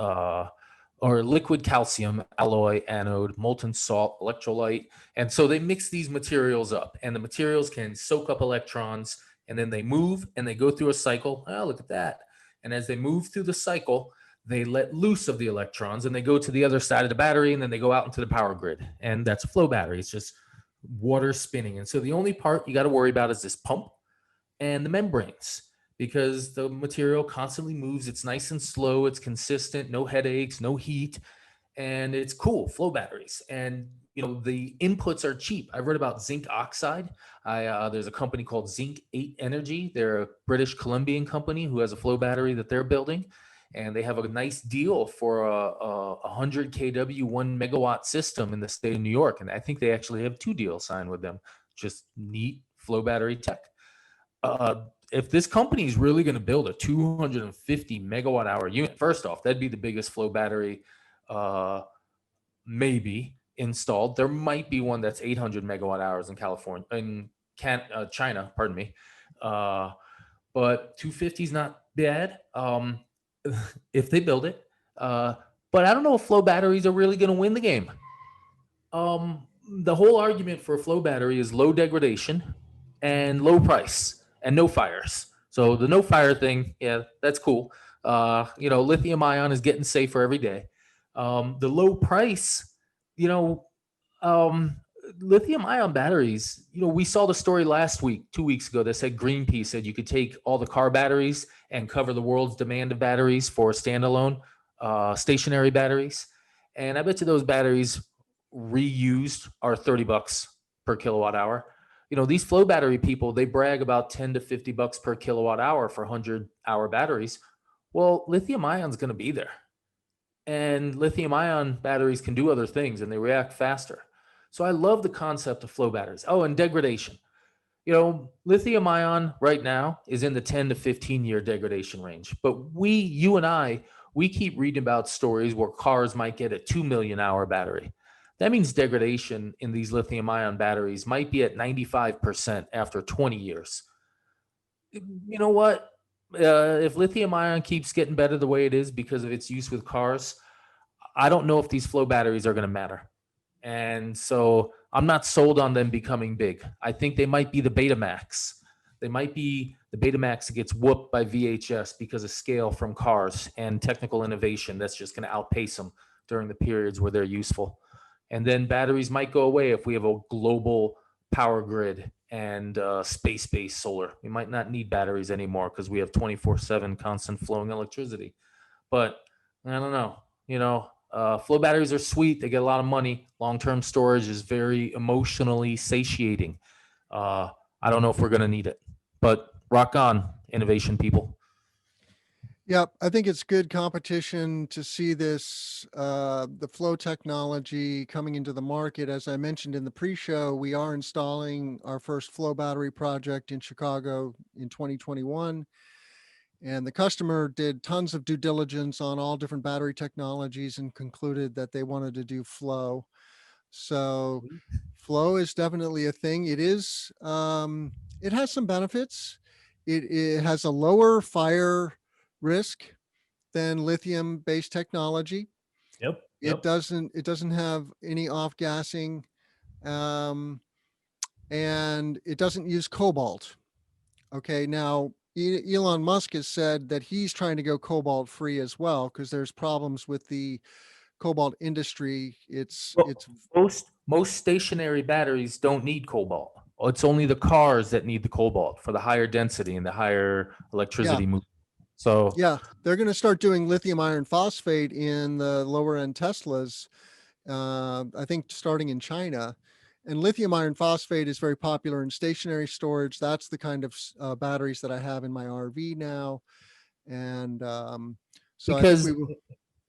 or liquid calcium alloy anode, molten salt, electrolyte. And so they mix these materials up, and the materials can soak up electrons, and then they move and they go through a cycle. Oh, look at that. And as they move through the cycle, they let loose of the electrons and they go to the other side of the battery, and then they go out into the power grid. And that's a flow battery. It's just water spinning. And so the only part you got to worry about is this pump and the membranes. because the material constantly moves. It's nice and slow. It's consistent, no headaches, no heat, and it's cool. Flow batteries, and the inputs are cheap. I read about zinc oxide. There's a company called Zinc 8 Energy. They're a British Columbian company who has a flow battery that they're building, and they have a nice deal for a 100 kW 1 megawatt system in the state of New York. And I think they actually have 2 deals signed with them. Just neat flow battery tech. If this company is really going to build a 250 megawatt hour unit, first off, that'd be the biggest flow battery maybe installed. There might be one that's 800 megawatt hours in California, China, pardon me. But 250 is not bad if they build it. But I don't know if flow batteries are really going to win the game. The whole argument for a flow battery is low degradation and low price and no fires. So the no fire thing, yeah, that's cool. Lithium ion is getting safer every day. The low price, lithium ion batteries, we saw the story last week, 2 weeks ago, that said Greenpeace said you could take all the car batteries and cover the world's demand of batteries for standalone stationary batteries. And I bet you those batteries reused are $30 per kilowatt hour. These flow battery people, they brag about 10 to $50 per kilowatt hour for 100-hour batteries. Well, lithium ion is going to be there. And lithium ion batteries can do other things and they react faster. So I love the concept of flow batteries. Oh, and degradation. Lithium ion right now is in the 10 to 15 year degradation range. But you and I, we keep reading about stories where cars might get a 2 million hour battery. That means degradation in these lithium ion batteries might be at 95% after 20 years. You know what? If lithium ion keeps getting better the way it is because of its use with cars, I don't know if these flow batteries are going to matter. And so I'm not sold on them becoming big. I think they might be the Betamax. They might be the Betamax that gets whooped by VHS because of scale from cars and technical innovation that's just going to outpace them during the periods where they're useful. And then batteries might go away if we have a global power grid and space-based solar. We might not need batteries anymore because we have 24/7 constant flowing electricity. But I don't know. Flow batteries are sweet. They get a lot of money. Long-term storage is very emotionally satiating. I don't know if we're going to need it, but rock on, innovation people. Yep, I think it's good competition to see this, the flow technology coming into the market. As I mentioned in the pre-show, we are installing our first flow battery project in Chicago in 2021. And the customer did tons of due diligence on all different battery technologies and concluded that they wanted to do flow. So flow is definitely a thing. It is, it has some benefits. It has a lower fire risk than lithium based technology. Yep. It doesn't have any off gassing, and it doesn't use cobalt. Okay. Now Elon Musk has said that he's trying to go cobalt free as well, because there's problems with the cobalt industry. Well, most stationary batteries don't need cobalt. It's only the cars that need the cobalt for the higher density and the higher electricity movement. So yeah, they're going to start doing lithium iron phosphate in the lower end Teslas, I think starting in China. And lithium iron phosphate is very popular in stationary storage. That's the kind of batteries that I have in my RV now. And so I think because we will.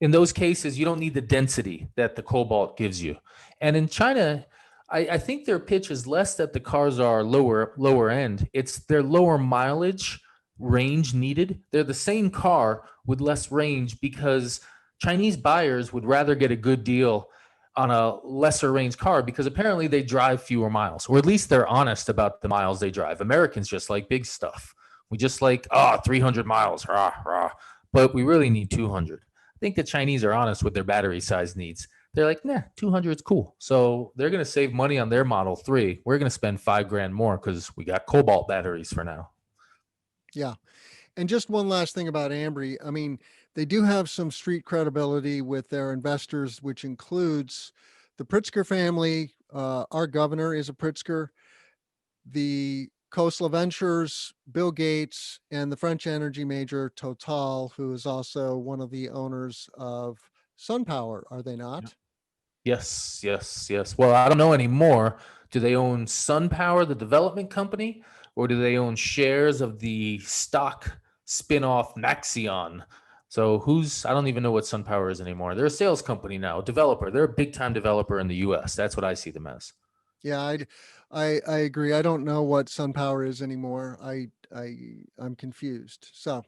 in those cases, you don't need the density that the cobalt gives you. And in China, I think their pitch is less that the cars are lower end. It's their lower mileage range needed. They're the same car with less range because Chinese buyers would rather get a good deal on a lesser range car because apparently they drive fewer miles, or at least they're honest about the miles they drive. Americans just like big stuff. We just like, 300 miles, rah, rah. But we really need 200. I think the Chinese are honest with their battery size needs. They're like, nah, 200 is cool. So they're going to save money on their Model 3. We're going to spend $5,000 more because we got cobalt batteries for now. Yeah. And just one last thing about Ambry. I mean, they do have some street credibility with their investors, which includes the Pritzker family. Our governor is a Pritzker. The Khosla Ventures, Bill Gates, and the French energy major Total, who is also one of the owners of SunPower, are they not? Yes, yes, yes. Well, I don't know anymore. Do they own SunPower, the development company, or do they own shares of the stock spin-off Maxion? So I don't even know what SunPower is anymore. They're a sales company now, a developer. They're a big time developer in the US. That's what I see them as. Yeah, I agree. I don't know what SunPower is anymore. I'm confused. So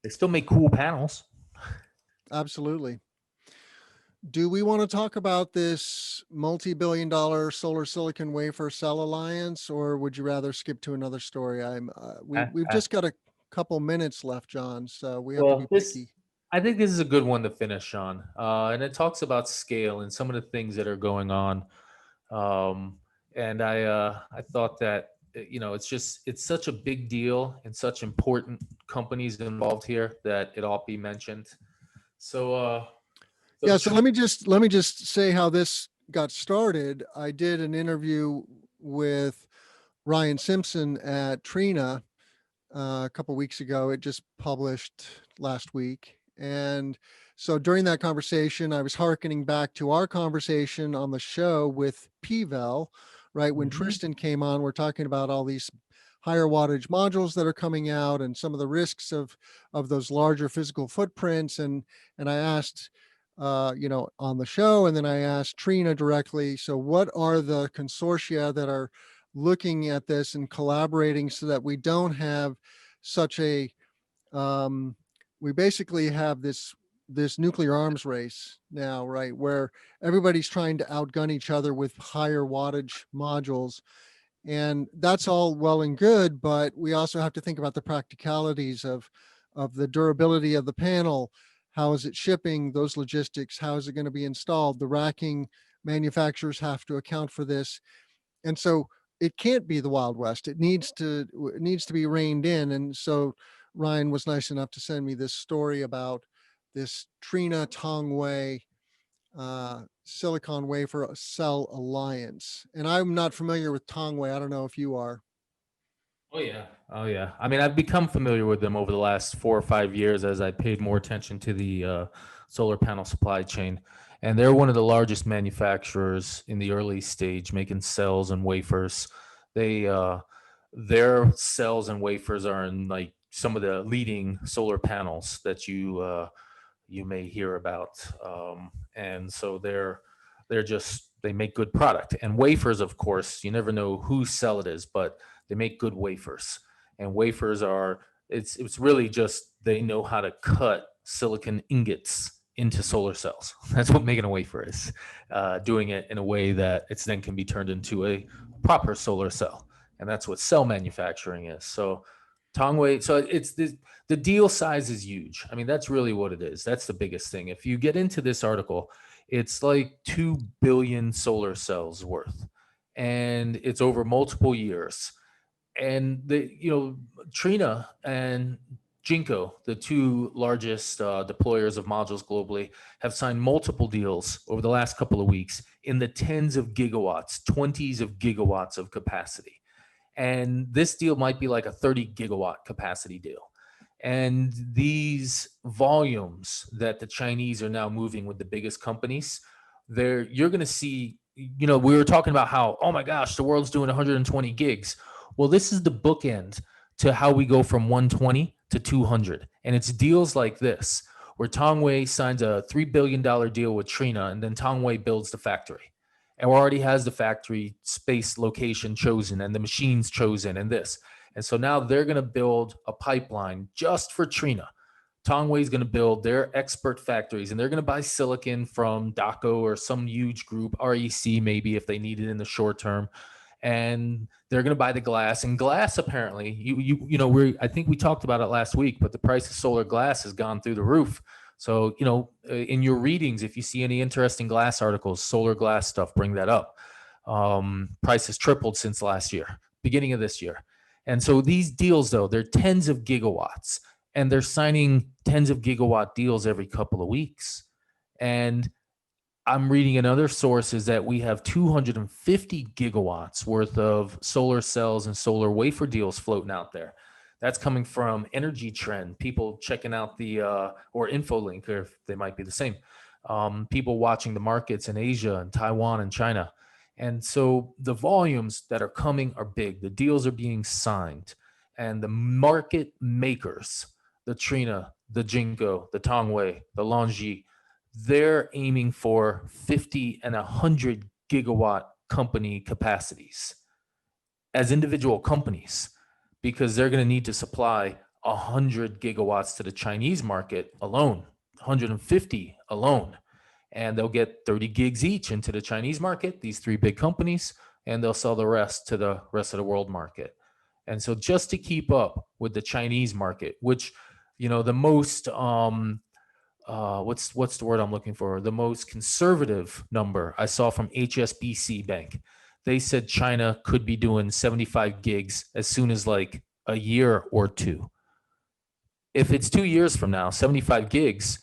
They still make cool panels. absolutely. Do we want to talk about this multi-billion-dollar solar silicon wafer cell alliance, or would you rather skip to another story? I, We've I, just got a couple minutes left, John, so we have to be well, this picky. I think this is a good one to finish on, and it talks about scale and some of the things that are going on. Um, and I thought that it's such a big deal and such important companies involved here that it ought be mentioned. So Yeah, so let me just say how this got started. I did an interview with Ryan Simpson at Trina a couple weeks ago. It just published last week. And so during that conversation, I was hearkening back to our conversation on the show with PVEL, right? When Mhm. Tristan came on, we're talking about all these higher wattage modules that are coming out and some of the risks of those larger physical footprints. And I asked, on the show, and then I asked Trina directly, so what are the consortia that are looking at this and collaborating so that we don't have such a um, we basically have this nuclear arms race now, right, where everybody's trying to outgun each other with higher wattage modules, and that's all well and good, but we also have to think about the practicalities of the durability of the panel. How is it shipping, those logistics? How is it going to be installed? The racking manufacturers have to account for this, and so it can't be the Wild West. It needs to be reined in. And so Ryan was nice enough to send me this story about this Trina Tongwei silicon wafer cell alliance. And I'm not familiar with Tongwei. I don't know if you are. Oh yeah. Oh yeah. I mean, I've become familiar with them over the last 4 or 5 years as I paid more attention to the solar panel supply chain, and they're one of the largest manufacturers in the early stage, making cells and wafers. They their cells and wafers are in like some of the leading solar panels that you may hear about, and so they make good product. And wafers, of course, you never know whose cell it is, but they make good wafers. And wafers are it's really just they know how to cut silicon ingots into solar cells. That's what making a wafer is. Doing it in a way that it's then can be turned into a proper solar cell, and that's what cell manufacturing is. So Tongwei, so the deal size is huge. I mean, that's really what it is. That's the biggest thing. If you get into this article, it's like 2 billion solar cells worth, and it's over multiple years. And Trina and Jinko, the two largest deployers of modules globally, have signed multiple deals over the last couple of weeks in the tens of gigawatts, 20s of gigawatts of capacity. And this deal might be like a 30 gigawatt capacity deal. And these volumes that the Chinese are now moving with the biggest companies, you're going to see, we were talking about how, oh my gosh, the world's doing 120 gigs. Well, this is the bookend to how we go from 120 to 200. And it's deals like this, where Tongwei signs a $3 billion deal with Trina, and then Tongwei builds the factory and already has the factory space location chosen and the machines chosen and this. And so now they're going to build a pipeline just for Trina. Tongwei is going to build their expert factories, and they're going to buy silicon from Daco or some huge group, REC maybe if they need it in the short term. And they're going to buy the glass. And glass, apparently, I think we talked about it last week, but the price of solar glass has gone through the roof. So, in your readings, if you see any interesting glass articles, solar glass stuff, bring that up. Price has tripled since last year, beginning of this year. And so these deals, though, they're tens of gigawatts, and they're signing tens of gigawatt deals every couple of weeks. And I'm reading in other sources that we have 250 gigawatts worth of solar cells and solar wafer deals floating out there. That's coming from Energy Trend, people checking out the, or InfoLink, or if they might be the same, people watching the markets in Asia and Taiwan and China. And so the volumes that are coming are big. The deals are being signed. And the market makers, the Trina, the Jinko, the Tongwei, the Longji, they're aiming for 50 and 100 gigawatt company capacities as individual companies, because they're going to need to supply 100 gigawatts to the Chinese market alone, 150 alone. And they'll get 30 gigs each into the Chinese market, these three big companies, and they'll sell the rest to the rest of the world market. And so just to keep up with the Chinese market, which, the most, what's the word I'm looking for? The most conservative number I saw from HSBC Bank. They said China could be doing 75 gigs as soon as like a year or two. If it's 2 years from now, 75 gigs,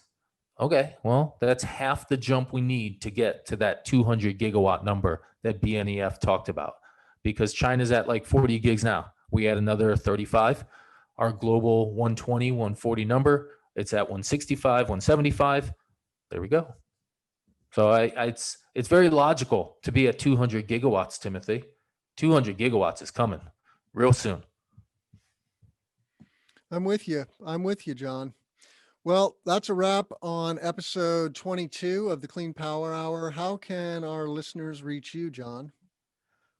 okay, well, that's half the jump we need to get to that 200 gigawatt number that BNEF talked about, because China's at like 40 gigs now. We add another 35. Our global 120, 140 number, it's at 165, 175. There we go. So it's very logical to be at 200 gigawatts, Timothy. 200 gigawatts is coming real soon. I'm with you. I'm with you, John. Well, that's a wrap on episode 22 of the Clean Power Hour. How can our listeners reach you, John?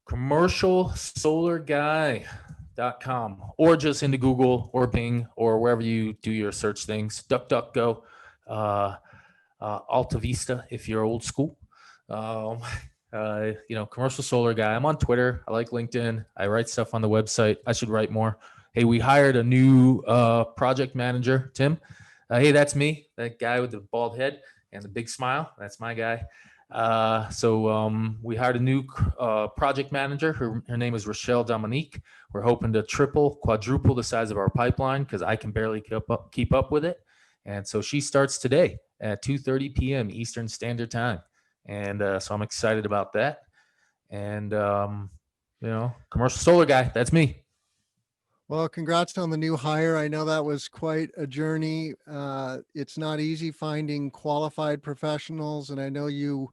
commercialsolarguy.com, or just into Google or Bing or wherever you do your search things. DuckDuckGo, Alta Vista if you're old school. Commercial solar guy. I'm on Twitter. I like LinkedIn. I write stuff on the website. I should write more. Hey, we hired a new project manager, Tim. Hey, that's me, that guy with the bald head and the big smile. That's my guy. So we hired a new project manager. Her name is Rochelle Dominique. We're hoping to quadruple the size of our pipeline because I can barely keep up with it. And so she starts today at 2:30 p.m. Eastern Standard Time. And so I'm excited about that. And, commercial solar guy, that's me. Well, congrats on the new hire. I know that was quite a journey. It's not easy finding qualified professionals, and I know you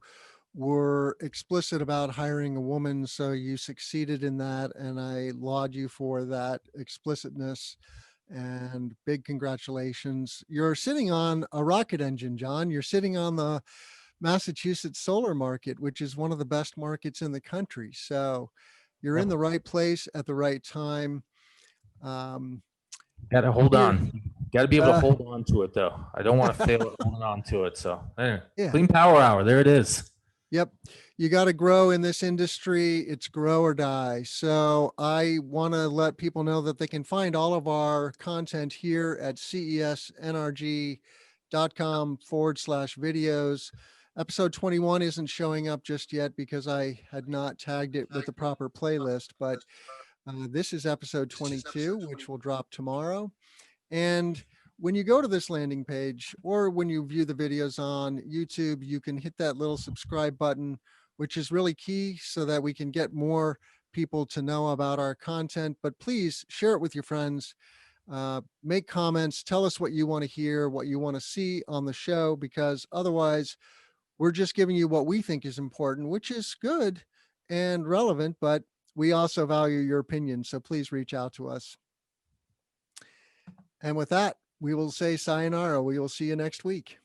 were explicit about hiring a woman, so you succeeded in that, and I laud you for that explicitness. And big congratulations. You're sitting on a rocket engine, John. You're sitting on the Massachusetts solar market, which is one of the best markets in the country. So you're in the right place at the right time. Got to hold on. Got to be able to hold on to it, though. I don't want to fail at holding on to it. So, anyway, yeah. Clean Power Hour. There it is. Yep. You got to grow in this industry. It's grow or die. So I want to let people know that they can find all of our content here at cesnrg.com/videos. Episode 21 isn't showing up just yet because I had not tagged it with the proper playlist, but this is episode 22, which will drop tomorrow. And when you go to this landing page, or when you view the videos on YouTube, you can hit that little subscribe button, which is really key so that we can get more people to know about our content. But please share it with your friends, make comments, tell us what you want to hear, what you want to see on the show, because otherwise we're just giving you what we think is important, which is good and relevant, but we also value your opinion. So please reach out to us. And with that, we will say sayonara. We will see you next week.